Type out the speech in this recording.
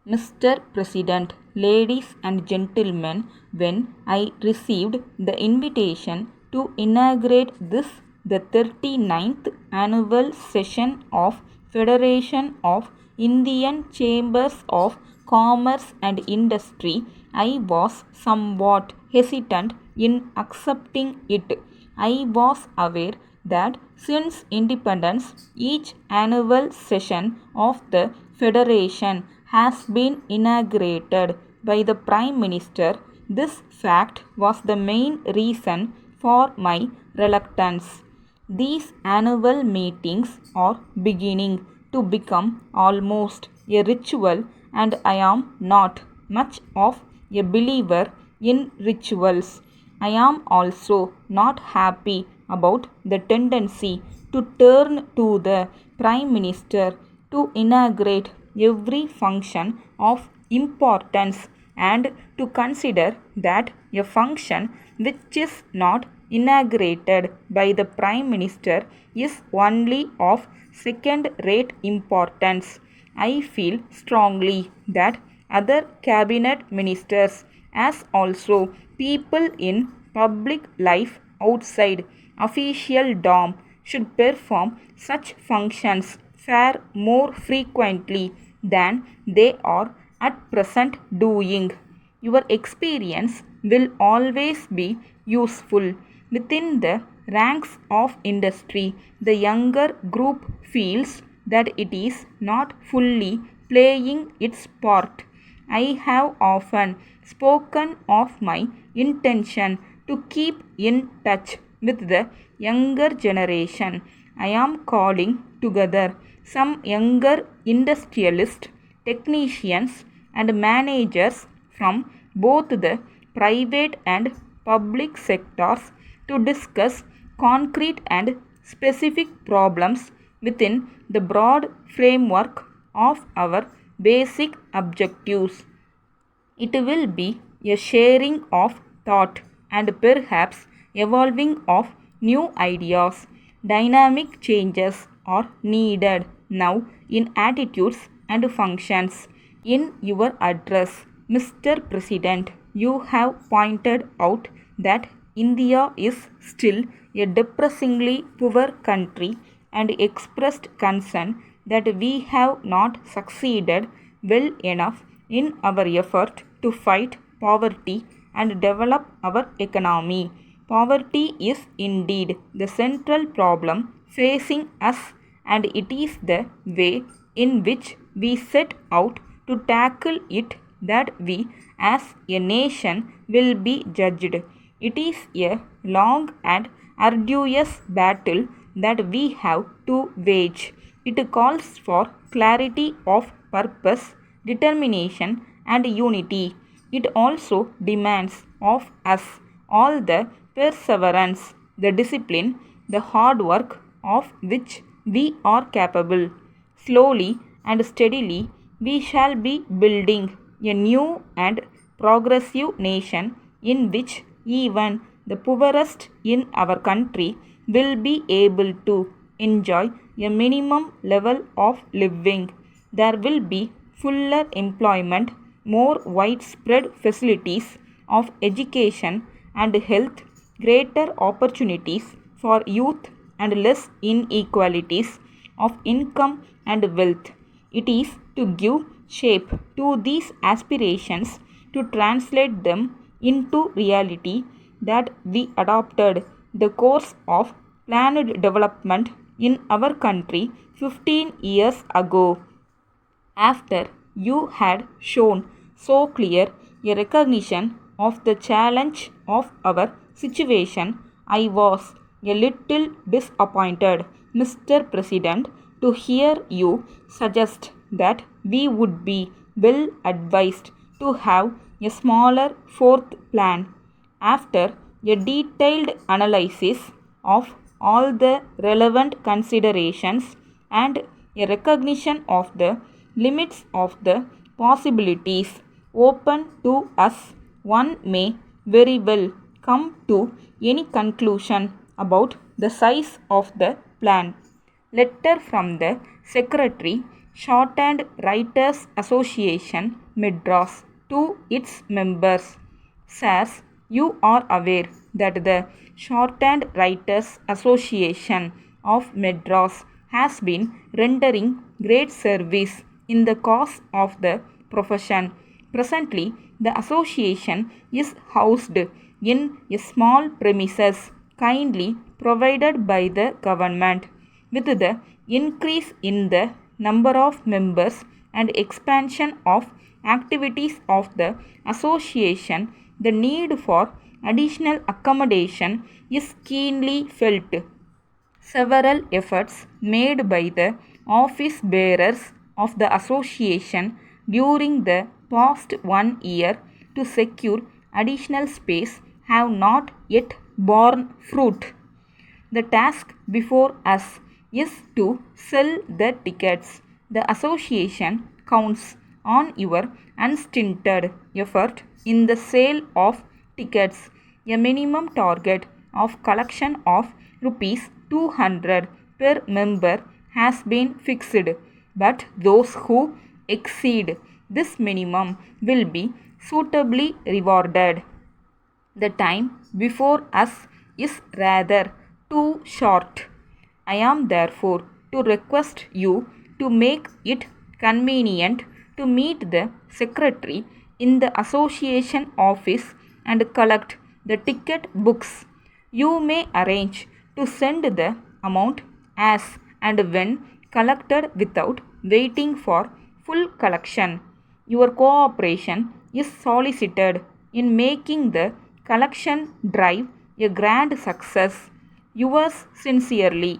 Mr. President, ladies and gentlemen, when I received the invitation to inaugurate this, the 39th annual session of Federation of Indian Chambers of Commerce and Industry, I was somewhat hesitant in accepting it. I was aware that since independence, each annual session of the Federation has been inaugurated by the Prime Minister. This fact was the main reason for my reluctance. These annual meetings are beginning to become almost a ritual, and I am not much of a believer in rituals. I am also not happy about the tendency to turn to the Prime Minister to inaugurate every function of importance and to consider that a function which is not inaugurated by the Prime Minister is only of second rate importance. I feel strongly that other cabinet ministers, as also people in public life outside official dom, should perform such functions far more frequently than they are at present doing. Your experience will always be useful. Within the ranks of industry, the younger group feels that it is not fully playing its part. I have often spoken of my intention to keep in touch with the younger generation. I am calling together some younger industrialists, technicians, and managers from both the private and public sectors to discuss concrete and specific problems within the broad framework of our basic objectives. It will be a sharing of thought and perhaps evolving of new ideas. Dynamic changes are needed now in attitudes and functions. In your address, Mr. President, you have pointed out that India is still a depressingly poor country and expressed concern that we have not succeeded well enough in our effort to fight poverty and develop our economy. Poverty is indeed the central problem facing us, and it is the way in which we set out to tackle it that we as a nation will be judged. It is a long and arduous battle that we have to wage. It calls for clarity of purpose, determination, and unity. It also demands of us all the perseverance, the discipline, the hard work of which we are capable. Slowly and steadily, we shall be building a new and progressive nation in which even the poorest in our country will be able to enjoy a minimum level of living. There will be fuller employment, more widespread facilities of education and health, greater opportunities for youth, and less inequalities of income and wealth. It is to give shape to these aspirations, to translate them into reality, that we adopted the course of planned development in our country 15 years ago. After you had shown so clear a recognition of the challenge of our situation, I was a little disappointed, Mr. President, to hear you suggest that we would be well advised to have a smaller fourth plan. After a detailed analysis of all the relevant considerations and a recognition of the limits of the possibilities open to us, one may very well come to any conclusion about the size of the plan. Letter from the Secretary Shorthand Writers Association Madras to its members says you are aware that the Shorthand Writers Association of Madras has been rendering great service in the cause of the profession. Presently, the association is housed in a small premises kindly provided by the government. With the increase in the number of members and expansion of activities of the association, the need for additional accommodation is keenly felt. Several efforts made by the office bearers of the association during the past 1 year to secure additional space have not yet borne fruit. The task before us is to sell the tickets. The association counts on your unstinted effort in the sale of tickets. A minimum target of collection of rupees 200 per member has been fixed, but those who exceed this minimum will be suitably rewarded. The time before us is rather too short. I am therefore to request you to make it convenient to meet the secretary in the association office and collect the ticket books. You may arrange to send the amount as and when collected without waiting for full collection. Your cooperation is solicited in making the collection drive a grand success. Yours sincerely.